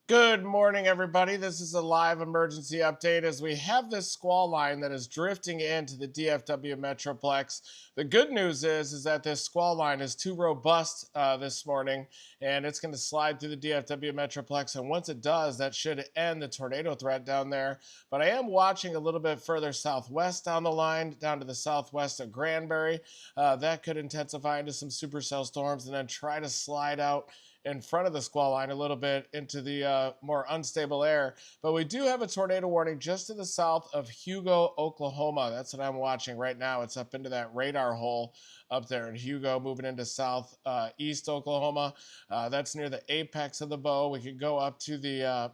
Good morning, everybody. This is a live emergency update as we have this squall line that is drifting into the DFW Metroplex. The good news is that this squall line is too robust this morning, and it's going to slide through the DFW Metroplex. And once it does, that should end the tornado threat down there. But I am watching a little bit further southwest down the line, down to the southwest of Granbury. That could intensify into some supercell storms and then try to slide out in front of the squall line a little bit into the more unstable air. But we do have a tornado warning just to the south of Hugo, Oklahoma. That's what I'm watching right now. It's up into that radar hole up there in Hugo, moving into south east Oklahoma. That's near the apex of the bow. We could go up to the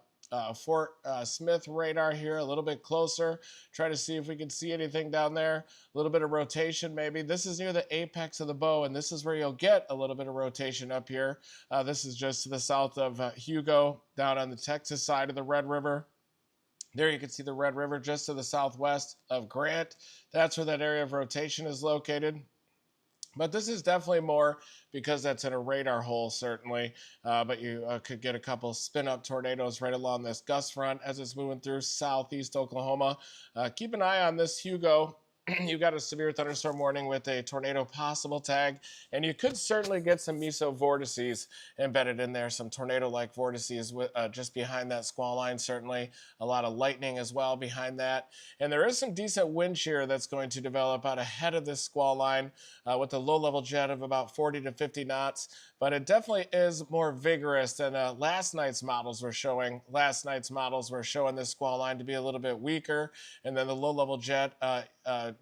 Fort Smith radar here a little bit closer, try to see if we can see anything down there. A little bit of rotation maybe. This is near the apex of the bow, and this is where you'll get a little bit of rotation up here. This is just to the south of Hugo, down on the Texas side of the Red River. There you can see the Red River just to the southwest of Grant. That's where that area of rotation is located. But this is definitely more because that's in a radar hole, certainly. But you could get a couple spin-up tornadoes right along this gust front as it's moving through southeast Oklahoma. Keep an eye on this Hugo. You got a severe thunderstorm warning with a tornado possible tag, and you could certainly get some meso vortices embedded in there, some tornado-like vortices just behind that squall line, certainly. A lot of lightning as well behind that. And there is some decent wind shear that's going to develop out ahead of this squall line with a low-level jet of about 40 to 50 knots. But it definitely is more vigorous than last night's models were showing. Last night's models were showing this squall line to be a little bit weaker, and then the low-level jet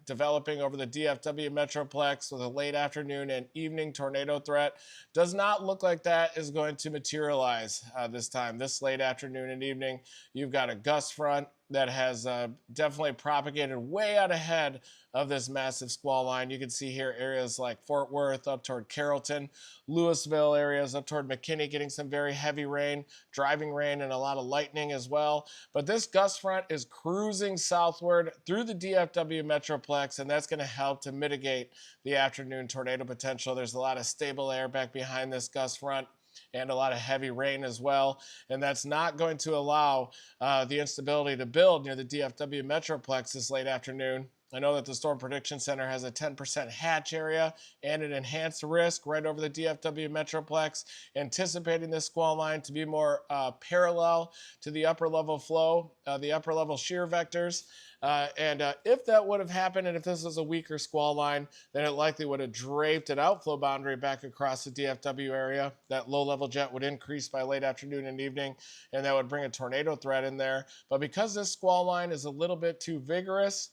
developing over the DFW Metroplex with a late afternoon and evening tornado threat. Does not look like that is going to materialize this time. This late afternoon and evening, you've got a gust front that has definitely propagated way out ahead of this massive squall line. You can see here areas like Fort Worth up toward Carrollton, Louisville areas up toward McKinney getting some very heavy rain, driving rain, and a lot of lightning as well. But this gust front is cruising southward through the DFW Metroplex, and that's going to help to mitigate the afternoon tornado potential. There's a lot of stable air back behind this gust front and a lot of heavy rain as well. And that's not going to allow the instability to build near the DFW Metroplex this late afternoon. I know that the Storm Prediction Center has a 10% hatch area and an enhanced risk right over the DFW Metroplex, anticipating this squall line to be more parallel to the upper level flow, the upper level shear vectors. If that would have happened, and if this was a weaker squall line, then it likely would have draped an outflow boundary back across the DFW area. That low-level jet would increase by late afternoon and evening, and that would bring a tornado threat in there. But because this squall line is a little bit too vigorous,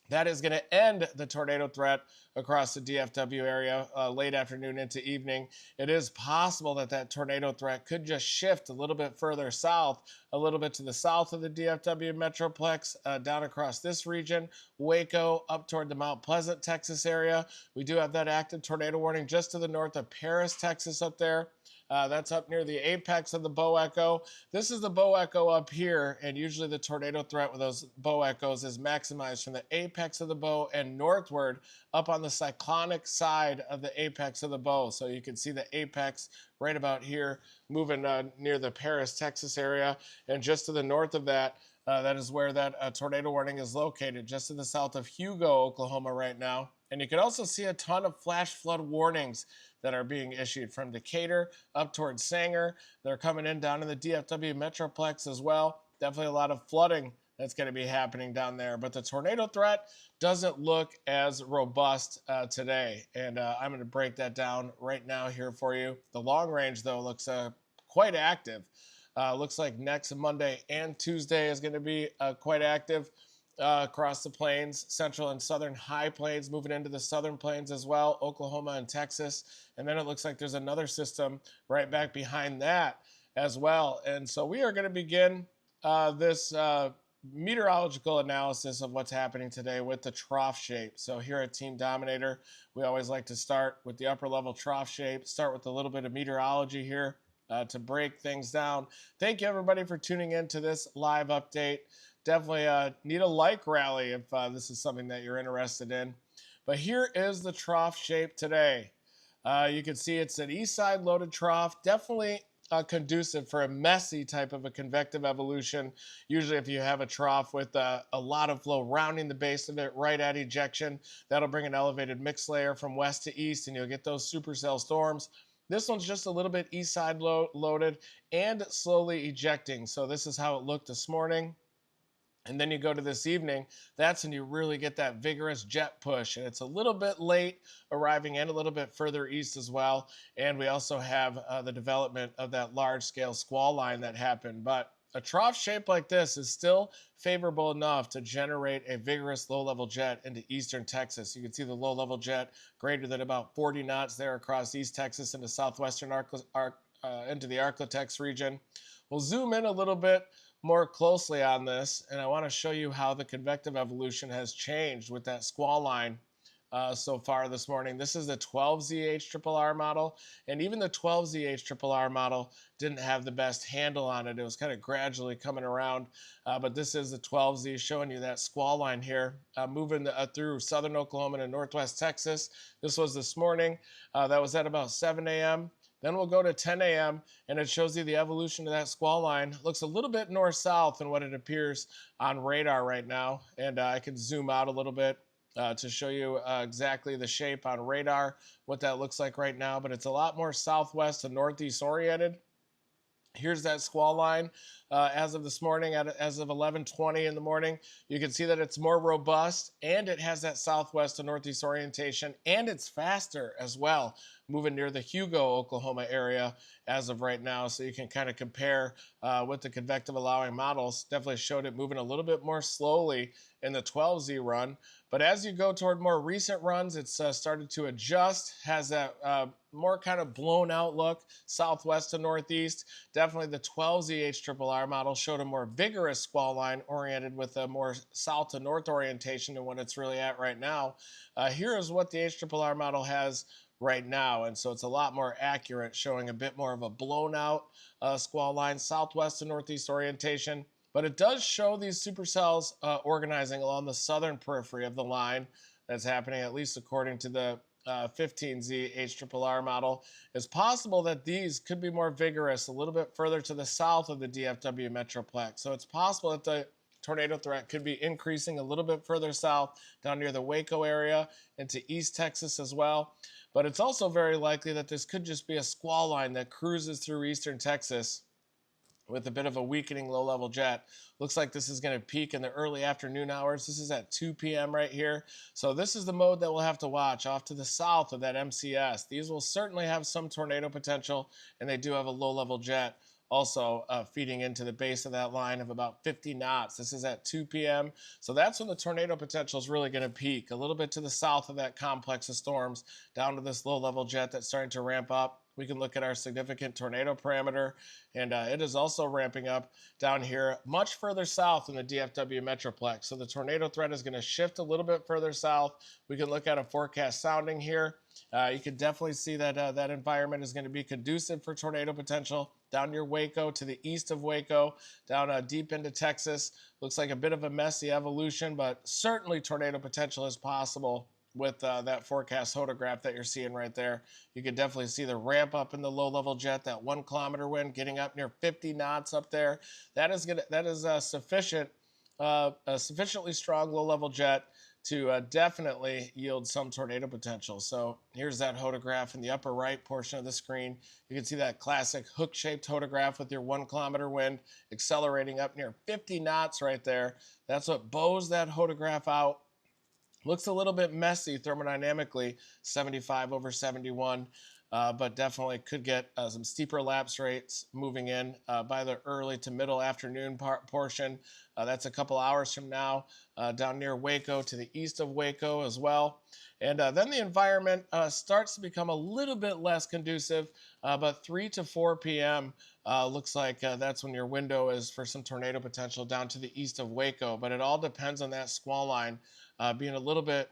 that is going to end the tornado threat across the DFW area late afternoon into evening. It is possible that that tornado threat could just shift a little bit further south, a little bit to the south of the DFW Metroplex, down across this region, Waco, up toward the Mount Pleasant, Texas area. We do have that active tornado warning just to the north of Paris, Texas up there. That's up near the apex of the bow echo. This is the bow echo up here, and usually the tornado threat with those bow echoes is maximized from the apex of the bow and northward up on the cyclonic side of the apex of the bow. So you can see the apex right about here moving near the Paris, Texas area, and just to the north of that, that is where that tornado warning is located, just to the south of Hugo, Oklahoma right now. And you can also see a ton of flash flood warnings that are being issued from Decatur up towards Sanger. They're coming in down in the DFW Metroplex as well. Definitely a lot of flooding that's going to be happening down there. But the tornado threat doesn't look as robust today. And I'm going to break that down right now here for you. The long range, though, looks quite active. Looks like next Monday and Tuesday is going to be quite active. Across the plains, central and southern high plains, moving into the southern plains as well, Oklahoma and Texas. And then it looks like there's another system right back behind that as well. And so we are going to begin this meteorological analysis of what's happening today with the trough shape. So here at Team Dominator, we always like to start with the upper level trough shape, start with a little bit of meteorology here to break things down. Thank you everybody for tuning in to this live update. Definitely need a like rally if this is something that you're interested in. But here is the trough shape today. You can see it's an east side loaded trough, definitely conducive for a messy type of a convective evolution. Usually, if you have a trough with a lot of flow rounding the base of it right at ejection, that'll bring an elevated mix layer from west to east, and you'll get those supercell storms. This one's just a little bit east side loaded and slowly ejecting. So this is how it looked this morning. And then you go to this evening, that's when you really get that vigorous jet push. And it's a little bit late arriving and a little bit further east as well. And we also have the development of that large scale squall line that happened. But a trough shape like this is still favorable enough to generate a vigorous low level jet into eastern Texas. You can see the low level jet greater than about 40 knots there across East Texas into southwestern into the Arklatex region. We'll zoom in a little bit more closely on this, and I want to show you how the convective evolution has changed with that squall line so far this morning. This is the 12ZH-RRR model, and even the 12ZH-RRR model didn't have the best handle on it. It was kind of gradually coming around, but this is the 12Z showing you that squall line here, moving through southern Oklahoma and northwest Texas. This was this morning. That was at about 7 a.m. Then we'll go to 10 a.m. and it shows you the evolution of that squall line. Looks a little bit north-south than what it appears on radar right now. And I can zoom out a little bit to show you exactly the shape on radar, what that looks like right now. But it's a lot more southwest and northeast oriented. Here's that squall line as of this morning, as of 11:20 in the morning. You can see that it's more robust and it has that southwest to northeast orientation, and it's faster as well, moving near the Hugo, Oklahoma area as of right now. So you can kind of compare with the convective allowing models. Definitely showed it moving a little bit more slowly in the 12Z run. But as you go toward more recent runs, it's started to adjust, has that more kind of blown out look, southwest to northeast. Definitely the 12ZH-RRR model showed a more vigorous squall line oriented with a more south to north orientation than what it's really at right now. Here is what the H-RRR model has right now, and so it's a lot more accurate, showing a bit more of a blown out squall line, southwest to northeast orientation. But it does show these supercells organizing along the southern periphery of the line. That's happening, at least according to the 15Z H-RRR model. It's possible that these could be more vigorous a little bit further to the south of the DFW Metroplex. So it's possible that the tornado threat could be increasing a little bit further south, down near the Waco area, into East Texas as well. But it's also very likely that this could just be a squall line that cruises through eastern Texas with a bit of a weakening low-level jet. Looks like this is going to peak in the early afternoon hours. This is at 2 p.m. right here. So this is the mode that we'll have to watch off to the south of that MCS. These will certainly have some tornado potential, and they do have a low-level jet also feeding into the base of that line of about 50 knots. This is at 2 p.m. So that's when the tornado potential is really going to peak, a little bit to the south of that complex of storms, down to this low-level jet that's starting to ramp up. We can look at our significant tornado parameter, and it is also ramping up down here much further south in the DFW Metroplex. So the tornado threat is going to shift a little bit further south. We can look at a forecast sounding here. You can definitely see that that environment is going to be conducive for tornado potential down near Waco, to the east of Waco, down deep into Texas. Looks like a bit of a messy evolution, but certainly tornado potential is possible with that forecast photograph that you're seeing right there. You can definitely see the ramp up in the low-level jet, that 1 kilometer wind getting up near 50 knots up there. That is a sufficiently strong low-level jet to definitely yield some tornado potential. So here's that photograph in the upper right portion of the screen. You can see that classic hook-shaped photograph with your 1 kilometer wind accelerating up near 50 knots right there. That's what bows that photograph out. Looks a little bit messy thermodynamically, 75 over 71, but definitely could get some steeper lapse rates moving in by the early to middle afternoon portion. That's a couple hours from now, down near Waco, to the east of Waco as well. And then the environment starts to become a little bit less conducive, but 3 to 4 p.m. Looks like that's when your window is for some tornado potential down to the east of Waco. But it all depends on that squall line being a little bit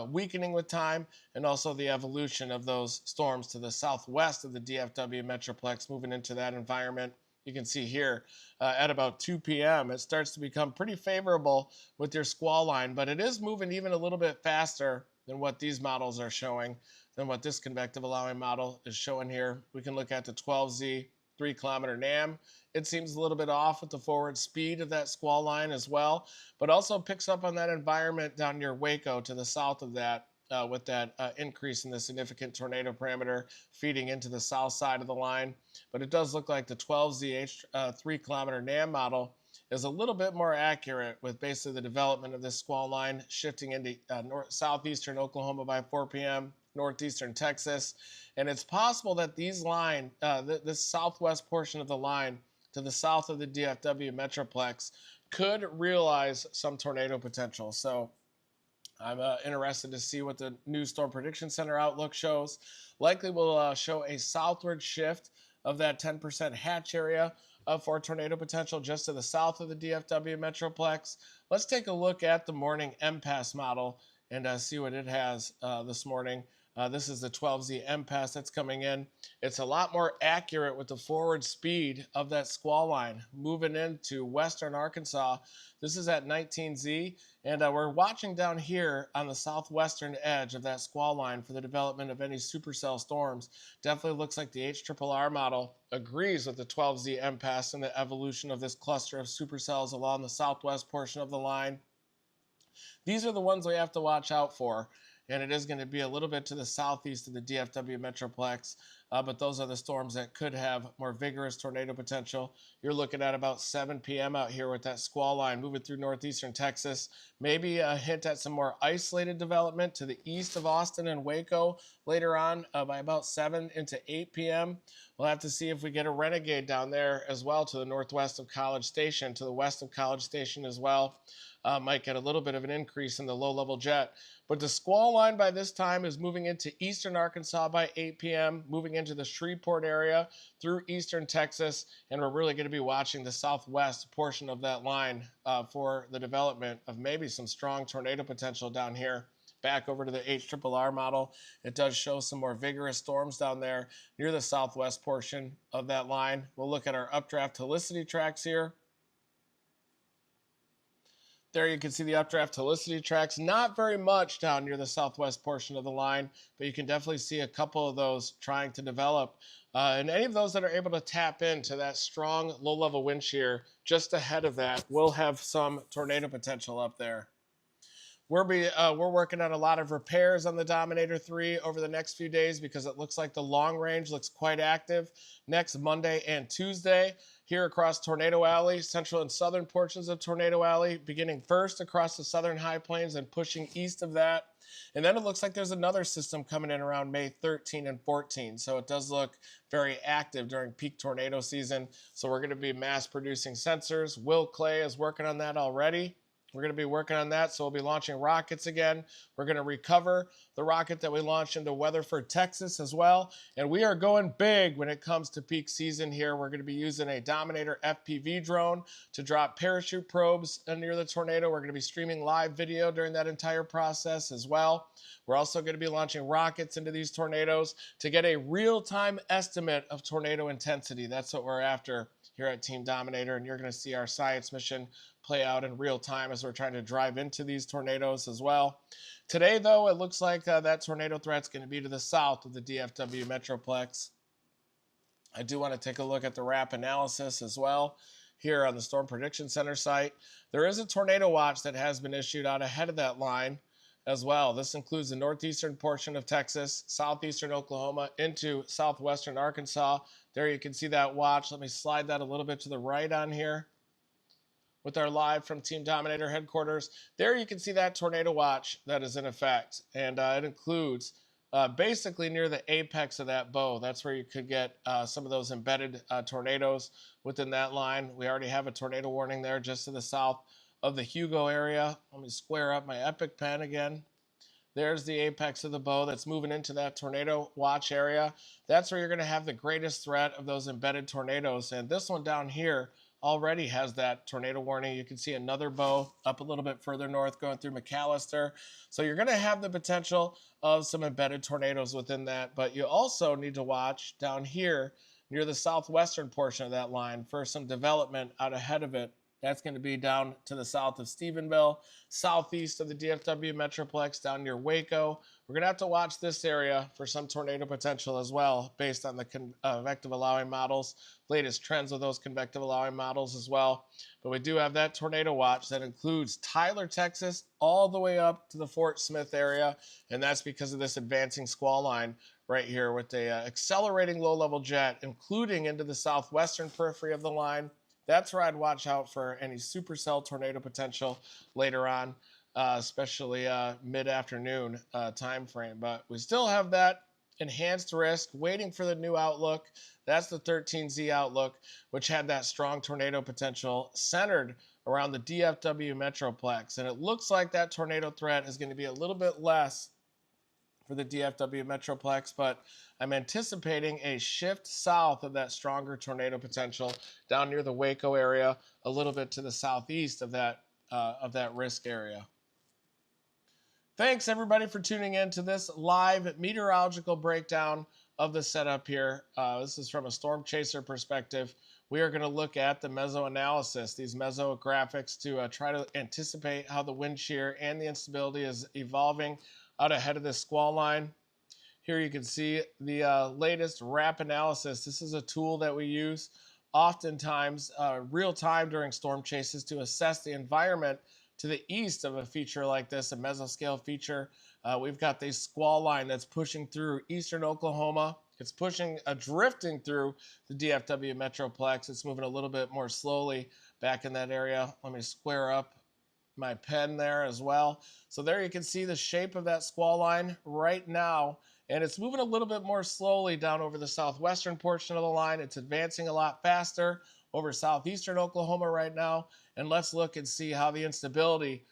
weakening with time, and also the evolution of those storms to the southwest of the DFW Metroplex, moving into that environment. You can see here at about 2 p.m. it starts to become pretty favorable with your squall line, but it is moving even a little bit faster than what these models are showing, than what this convective allowing model is showing here. We can look at the 12Z 3 kilometer NAM. It seems a little bit off with the forward speed of that squall line as well, but also picks up on that environment down near Waco to the south of that. With that increase in the significant tornado parameter feeding into the south side of the line. But it does look like the 12ZH 3 kilometer NAM model is a little bit more accurate with basically the development of this squall line shifting into southeastern Oklahoma by 4 p.m., northeastern Texas. And it's possible that these this southwest portion of the line to the south of the DFW Metroplex could realize some tornado potential. So I'm interested to see what the new Storm Prediction Center outlook shows. Likely will show a southward shift of that 10% hatch area for tornado potential just to the south of the DFW Metroplex. Let's take a look at the morning MPAS model and see what it has this morning. This is the 12Z MPAS that's coming in. It's a lot more accurate with the forward speed of that squall line moving into western Arkansas. This is at 19Z, and we're watching down here on the southwestern edge of that squall line for the development of any supercell storms. Definitely looks like the HRRR model agrees with the 12Z MPAS and the evolution of this cluster of supercells along the southwest portion of the line. These are the ones we have to watch out for. And it is going to be a little bit to the southeast of the DFW Metroplex, but those are the storms that could have more vigorous tornado potential. You're looking at about 7 p.m. out here with that squall line moving through northeastern Texas. Maybe a hint at some more isolated development to the east of Austin and Waco later on by about 7 into 8 p.m. We'll have to see if we get a renegade down there as well to the northwest of College Station, to the west of College Station as well. Might get a little bit of an increase in the low-level jet. But the squall line by this time is moving into eastern Arkansas by 8 p.m., moving into the Shreveport area through eastern Texas, and we're really going to be watching the southwest portion of that line for the development of maybe some strong tornado potential down here. Back over to the HRRR model, it does show some more vigorous storms down there near the southwest portion of that line. We'll look at our updraft helicity tracks here. There you can see the updraft helicity tracks. Not very much down near the southwest portion of the line, but you can definitely see a couple of those trying to develop. And any of those that are able to tap into that strong low-level wind shear just ahead of that will have some tornado potential up there. We're working on a lot of repairs on the Dominator 3 over the next few days because it looks like the long range looks quite active next Monday and Tuesday here across Tornado Alley, central and southern portions of Tornado Alley, beginning first across the southern high plains and pushing east of that. And then it looks like there's another system coming in around May 13 and 14. So it does look very active during peak tornado season. So we're going to be mass producing sensors. Will Clay is working on that already. We're going to be working on that, so we'll be launching rockets again. We're going to recover the rocket that we launched into Weatherford, Texas as well. And we are going big when it comes to peak season here. We're going to be using a Dominator FPV drone to drop parachute probes near the tornado. We're going to be streaming live video during that entire process as well. We're also going to be launching rockets into these tornadoes to get a real-time estimate of tornado intensity. That's what we're after here at Team Dominator, and you're going to see our science mission play out in real time as we're trying to drive into these tornadoes as well. Today, though, it looks like that tornado threat's going to be to the south of the DFW Metroplex. I do want to take a look at the RAP analysis as well here on the Storm Prediction Center site. There is a tornado watch that has been issued out ahead of that line as well. This includes the northeastern portion of Texas, southeastern Oklahoma, into southwestern Arkansas. There you can see that watch. Let me slide that a little bit to the right on here with our live from Team Dominator headquarters. There you can see that tornado watch that is in effect. And it includes basically near the apex of that bow. That's where you could get some of those embedded tornadoes within that line. We already have a tornado warning there just to the south of the Hugo area. Let me square up my Epic pen again. There's the apex of the bow that's moving into that tornado watch area. That's where you're going to have the greatest threat of those embedded tornadoes. And this one down here already has that tornado warning. You can see another bow up a little bit further north going through McAllister. So you're going to have the potential of some embedded tornadoes within that. But you also need to watch down here near the southwestern portion of that line for some development out ahead of it That's going to be down to the south of Stephenville, southeast of the DFW Metroplex, down near Waco. We're going to have to watch this area for some tornado potential as well, based on the convective allowing models, latest trends of those convective allowing models as well. But we do have that tornado watch that includes Tyler, Texas, all the way up to the Fort Smith area, and that's because of this advancing squall line right here with the accelerating low-level jet, including into the southwestern periphery of the line. That's where I'd watch out for any supercell tornado potential later on, especially mid-afternoon time frame. But we still have that enhanced risk waiting for the new outlook. That's the 13Z outlook, which had that strong tornado potential centered around the DFW Metroplex. And it looks like that tornado threat is going to be a little bit less for the DFW Metroplex, but I'm anticipating a shift south of that stronger tornado potential down near the Waco area, a little bit to the southeast of that risk area. Thanks everybody for tuning in to this live meteorological breakdown of the setup here. This is from a storm chaser perspective. We are going to look at the meso-analysis, these meso-graphics, to try to anticipate how the wind shear and the instability is evolving out ahead of this squall line. Here you can see the latest RAP analysis. This is a tool that we use oftentimes real time during storm chases to assess the environment to the east of a feature like this, a mesoscale feature. We've got this squall line that's pushing through eastern Oklahoma. It's drifting through the DFW Metroplex. It's moving a little bit more slowly back in that area. Let me square up my pen there as well. So there you can see the shape of that squall line right now, and it's moving a little bit more slowly down over the southwestern portion of the line. It's advancing a lot faster over southeastern Oklahoma right now. And let's look and see how the instability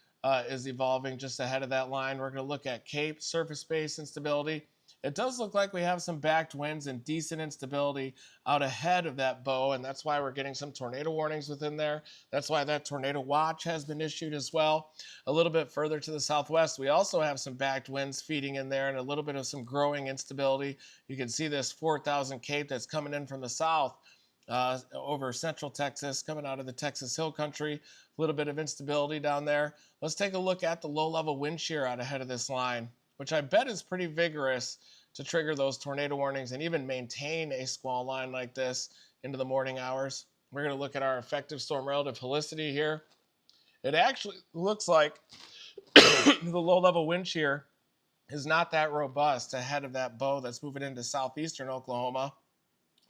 is evolving just ahead of that line. We're going to look at Cape surface-based instability. It does look like we have some backed winds and decent instability out ahead of that bow, and that's why we're getting some tornado warnings within there. That's why that tornado watch has been issued as well. A little bit further to the southwest, we also have some backed winds feeding in there and a little bit of some growing instability. You can see this 4,000 Cape that's coming in from the south over central Texas, coming out of the Texas Hill Country. A little bit of instability down there. Let's take a look at the low-level wind shear out ahead of this line, which I bet is pretty vigorous to trigger those tornado warnings and even maintain a squall line like this into the morning hours. We're going to look at our effective storm relative helicity here. It actually looks like the low-level wind shear is not that robust ahead of that bow that's moving into southeastern Oklahoma.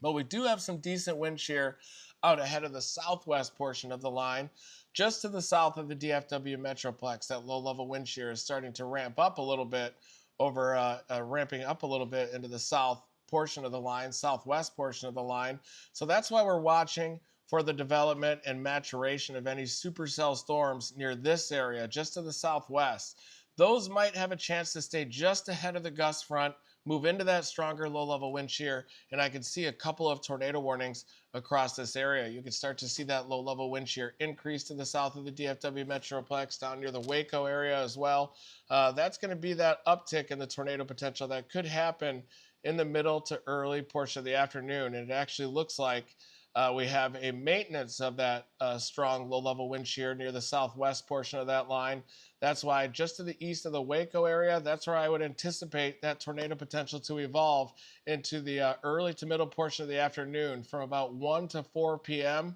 But we do have some decent wind shear out ahead of the southwest portion of the line, just to the south of the DFW Metroplex. That low-level wind shear is starting to ramp up a little bit ramping up a little bit into the south portion of the line, southwest portion of the line. So that's why we're watching for the development and maturation of any supercell storms near this area, just to the southwest. Those might have a chance to stay just ahead of the gust front, move into that stronger low-level wind shear, and I can see a couple of tornado warnings across this area. You can start to see that low-level wind shear increase to the south of the DFW Metroplex, down near the Waco area as well. That's going to be that uptick in the tornado potential that could happen in the middle to early portion of the afternoon. And it actually looks like we have a maintenance of that strong low-level wind shear near the southwest portion of that line. That's why just to the east of the Waco area, that's where I would anticipate that tornado potential to evolve into the early to middle portion of the afternoon from about 1 to 4 p.m.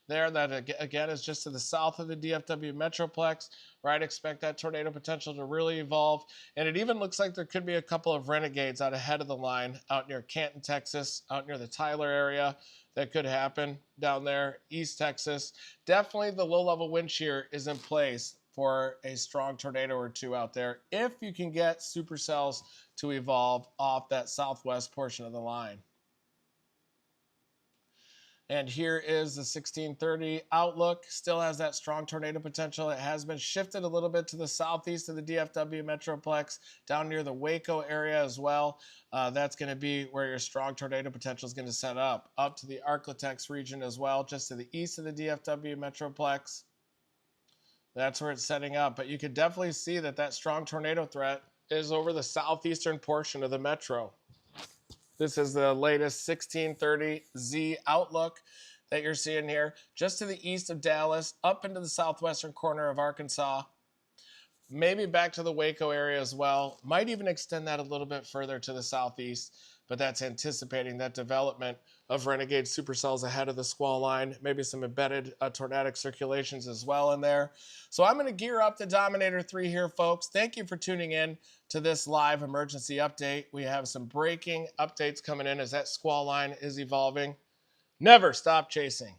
there. That again is just to the south of the DFW Metroplex, where I'd expect that tornado potential to really evolve. And it even looks like there could be a couple of renegades out ahead of the line out near Canton, Texas, out near the Tyler area. That could happen down there, East Texas. Definitely the low-level wind shear is in place for a strong tornado or two out there if you can get supercells to evolve off that southwest portion of the line. And here is the 1630 outlook. Still has that strong tornado potential. It has been shifted a little bit to the southeast of the DFW Metroplex, down near the Waco area as well. That's going to be where your strong tornado potential is going to set up to the Arklatex region as well, just to the east of the DFW Metroplex. That's where it's setting up. But you can definitely see that that strong tornado threat is over the southeastern portion of the metro. This is the latest 1630Z outlook. that you're seeing here, just to the east of Dallas, up into the southwestern corner of Arkansas, maybe back to the Waco area as well. Might even extend that a little bit further to the southeast, but that's anticipating that development of renegade supercells ahead of the squall line, maybe some embedded tornadic circulations as well in there. So I'm going to gear up the Dominator 3 here, folks. Thank you for tuning in to this live emergency update. We have some breaking updates coming in as that squall line is evolving. Never stop chasing.